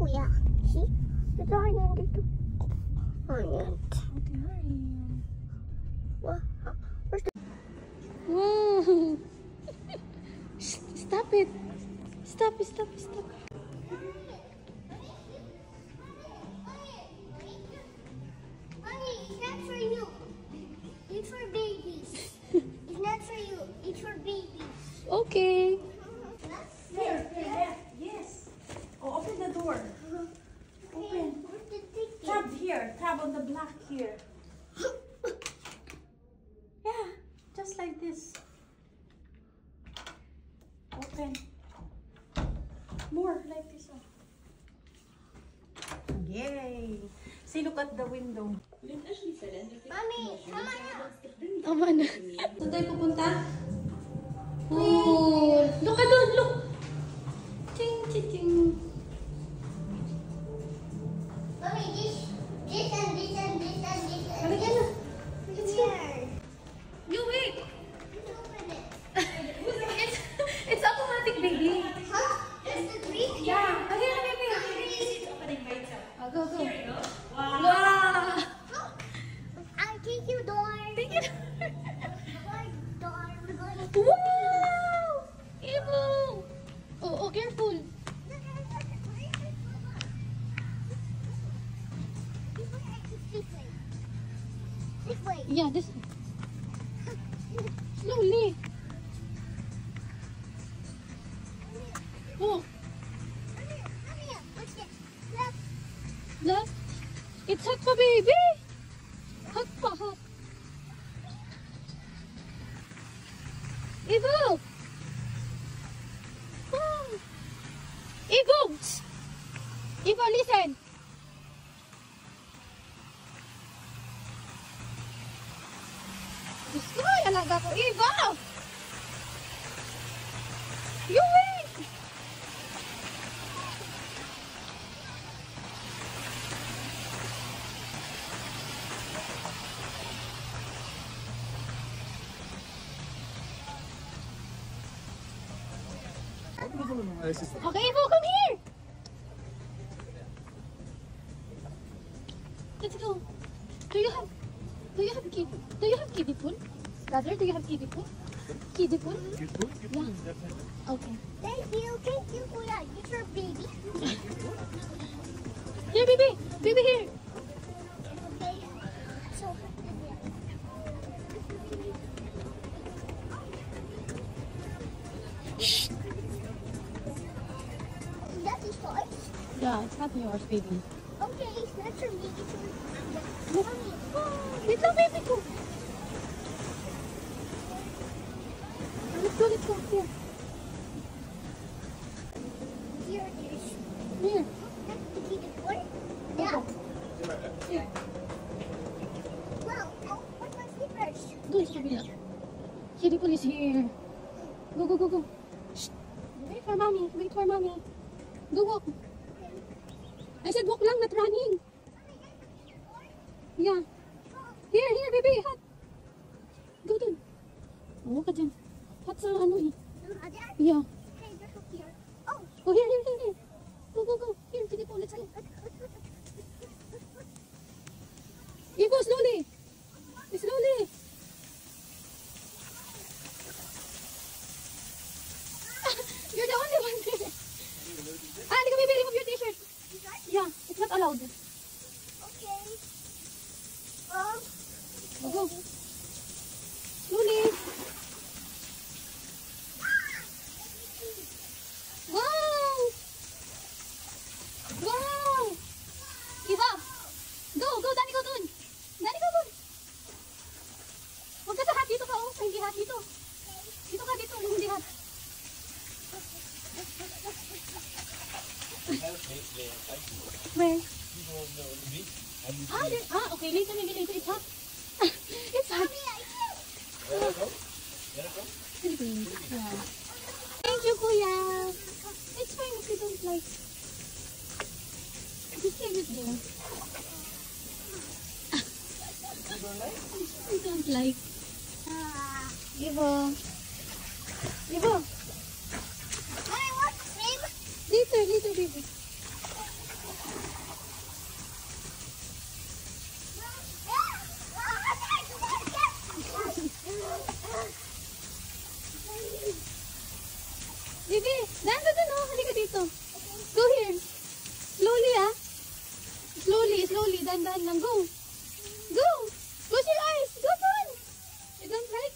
kuya. See? Ito yan dito. Ayan. Okay, hurry. What? Where's the... Wow. Stop it. Stop it, stop it, stop it. Mommy, it's not for you. It's for babies. It's not for you. It's for babies. Okay. Here, yes. Oh, open the door. Open. Where's the ticket? Tab here. Tab on the black here. Yeah, just like this. Open. More like this one. Yay! See, look at the window. Mommy, come on. Tama na. Saan tayo pupunta? Oh, look ka doon, look. Ting, ting, ting. Mommy, this and this and this and this and Halika this. na. It's here. You wait. Let's open it. It's automatic, baby. Huh? There's the green? Yeah. Halika na, baby. Oh, go, go. Wow. I'll take you, door. Thank you. Door. We're going to... Wow! Evo! Oh, careful. This way. Yeah, this. Slowly. Oh, Come here. What's this? Look. love. It's hot pa, baby. Hot pa, hot. Evo! Oh. Evo! Evo, listen. Diyos ko, alaga ko. Evo! You wait! Okay, Evo, come here! Let's go. Do you have kiddie pool? Brother, do you have kiddie pool? Kiddie pool? Yeah. Okay. Thank you, Kuya. It's your baby. Here, baby. Baby, here. Okay. So, Shh. that is toys. Yeah, it's not yours, baby. Okay, it's not for me. It's for Look. mommy. Wait lang, baby ko. Let's go, let's go. Here. Here it is. Here. That's the key to door. Yeah. Here. Wow. Oh, what's my slippers? Doon sa kabila. Kiddie pool is here. Go, go, go, go. Shh. Wait for mommy. Wait for mommy. Go walk. I said walk lang, not running. Yeah. Here, here, baby. Hot. Go dun. Walk ka dyan. Hot sa ano eh. Yeah. Okay, there's a here. Oh, Oh, here, here, here, here. Go, go, go. Here, kiddie pool. Let's go. Evo, slowly. Slowly. You're the only one there. Hindi ka, baby. Remove your t-shirt. Yeah, it's not allowed. okay. Oh, Go, go. Slowly. Wow! Wow! Eva! Go, go, Dani, go dun. Dani, go dun. Huwag ka sa hat. Dito ka, oh. Hindi hat. Dito. Dito ka, dito. Yung hindi hat. Where? Okay. Later, maybe later. It's hot. It's hot. Yeah. Thank you, Kuya. It's fine if you don't like. Just leave it there. I don't like. Ivo. Ivo. I want to swim. Later, baby. Go here. Slowly, ah. Slowly. Dahan-dahan lang. Go. Go. Close your eyes. Go on. You don't like?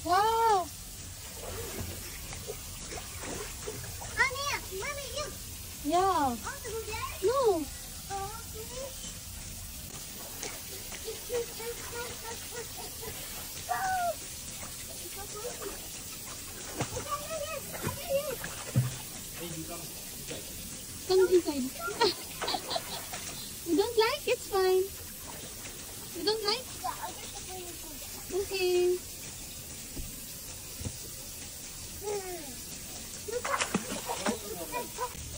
Wow. Yeah. No. Come inside. You don't like? It's fine. You don't like? Okay.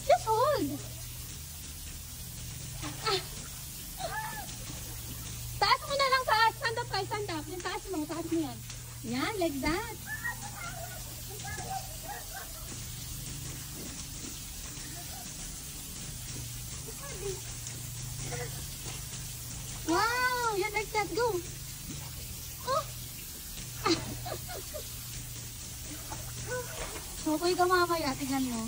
Just hold. Taas mo na lang, taas. Stand up, guys. Stand up. Yung taas mo yan. Yan, like that. Wow, yan, like that. Go. Oh. Okay ka mamaya, tingnan mo.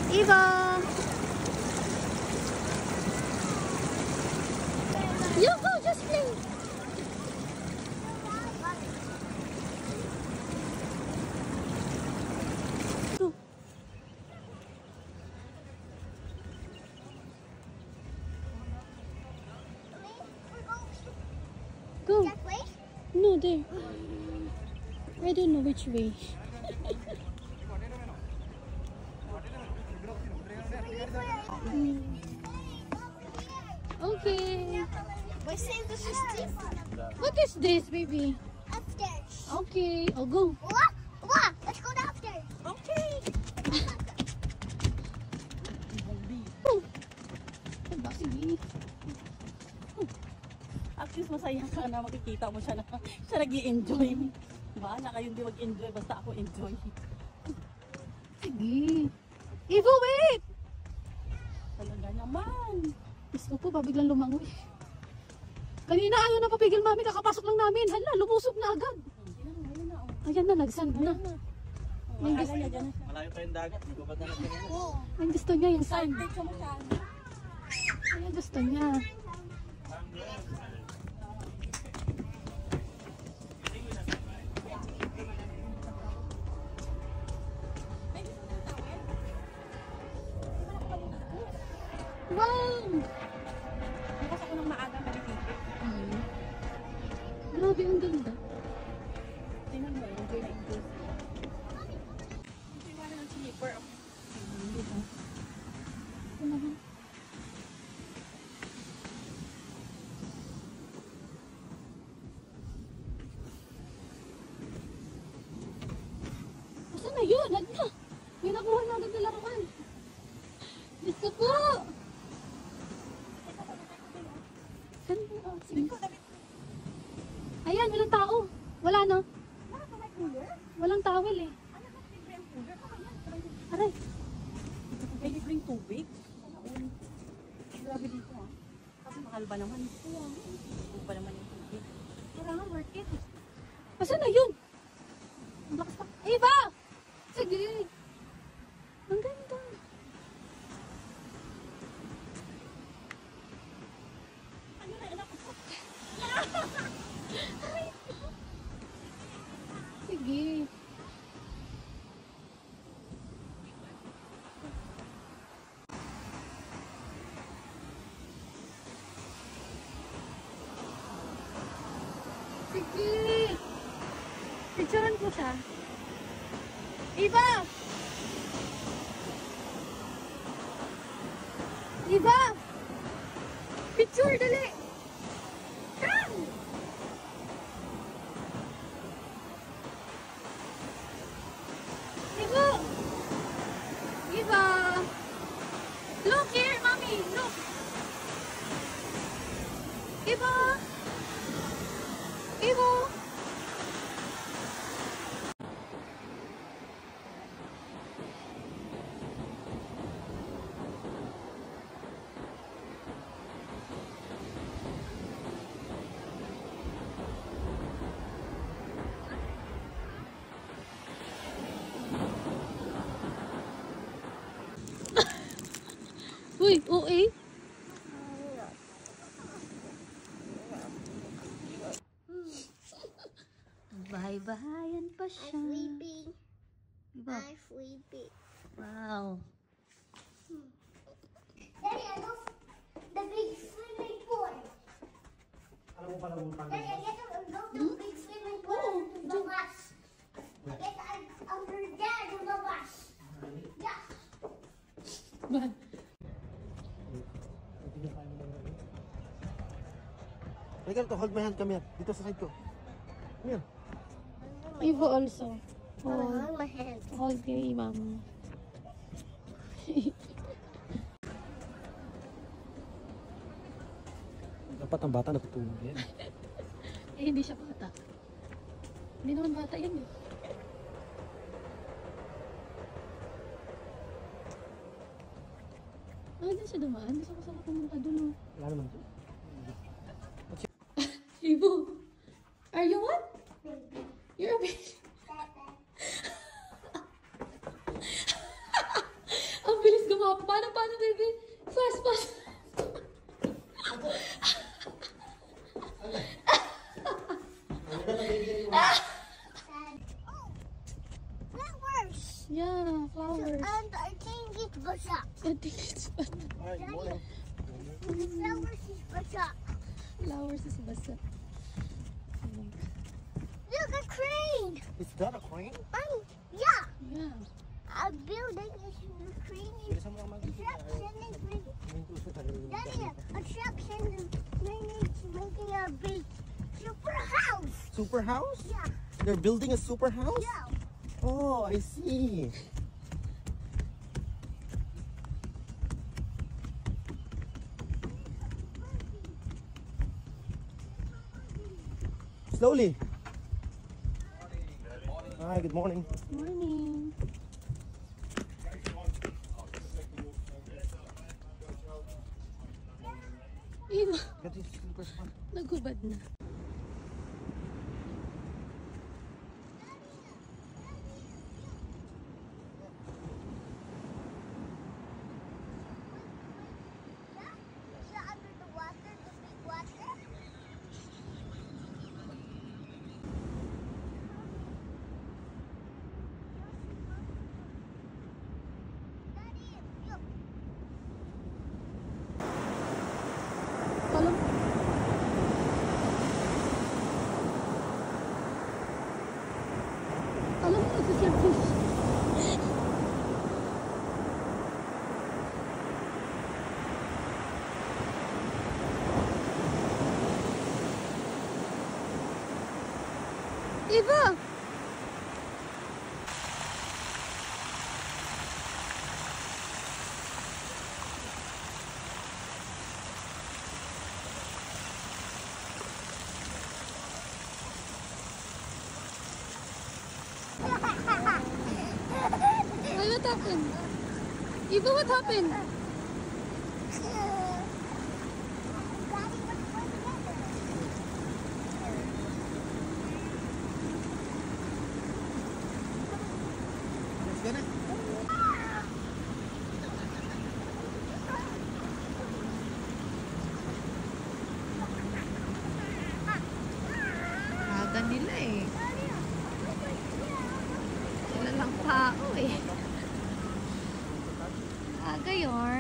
Eva! You go, just play! Go. Go. That way? No, there. I don't know which way. Okay. We're saying this is different. What is this, baby? Upstairs. Okay, I'll go. What? Let's go downstairs. Okay. Oh. Diba, sige. At least masaya ka na makikita mo siya na siya nag-i-enjoy. Bahala kayo hindi mag-enjoy basta ako enjoy. Sige. Ivo, wait! Talaga naman. Diyos ko po, babiglang lumangoy. Kanina ayaw na papigil, mami. Kakapasok lang namin. Hala, lumusog na agad. Ayan na, nagsand na. Yung gusto, Malayo pa yung dagat, hindi ko ba talaga yan? yung gusto niya, yung sand. Take mo siya. Ayan, gusto niya. Wow! Bukas ako ng maaga maliligo. Grabe, ang ganda. Tingnan mo, enjoy na enjoy. Hindi wala ng slipper. Ito naman. Asan na yun? Hala! May nakuha na agad na laruan. Diyos ko po! Saan mo? Oh, sige. Ayan, walang tao. Wala na. Walang towel eh. Aray. May libreng tubig. Grabe dito ah. Kasi mahal ba naman? Mahal ba naman yung tubig? Kailangan worth it. Asan na yun? Ang lakas pa. Eva! Sige. Ang ganda. Ano na anak ko? Sige. Sige. Picturean ko siya. Eva! Eva! Picture, dali! Come! Eva! Eva! Look here, mommy! Look! Eva! Ivo! Uy, OA. Bahay-bahayan pa I'm siya. sleeping. Diba? I'm sleeping. Wow. Daddy, I go the big swimming pool. Alam mo pala mo pang Daddy, I get to go to the big swimming pool to the bus. I get under there to the bus. Yeah. Ba- Halika to, hold my hand, come here. Dito sa side ko. Come here. Ivo also. Hold my hand. Hold kay mom. Dapat ang bata natutulog yan. Eh, hindi siya bata. Hindi naman bata yan eh. Ah, dyan siya dumaan. Gusto ko sana pumunta dun. Wala naman. Ivo, are you what? You're a baby. Ang bilis gumawa. Paano, baby? Fast, fast. Flowers. Yeah, flowers. And I think it's Basak. I think it's fun. Ay, good morning. The flowers is Basak. Flowers is basta. Look, a crane. Is that a crane? Yeah. Yeah. A building is the crane is Bilisan mo lang mag- construction and crane. Mintuso tayo. Daddy, a construction and crane is making a big super house. Super house? Yeah. They're building a super house? Yeah. Oh, I see. Slowly. Hi, good morning. Morning. Ivo, Get these slippers on. nagubad na. Is that under the water, the big water? Daddy, look. Alam, alam mo, nagsiselfish. Iva! Why, what happened? Iva, what happened? Let's get it. Aga nila eh. Sila lang tao eh. Aga yarn.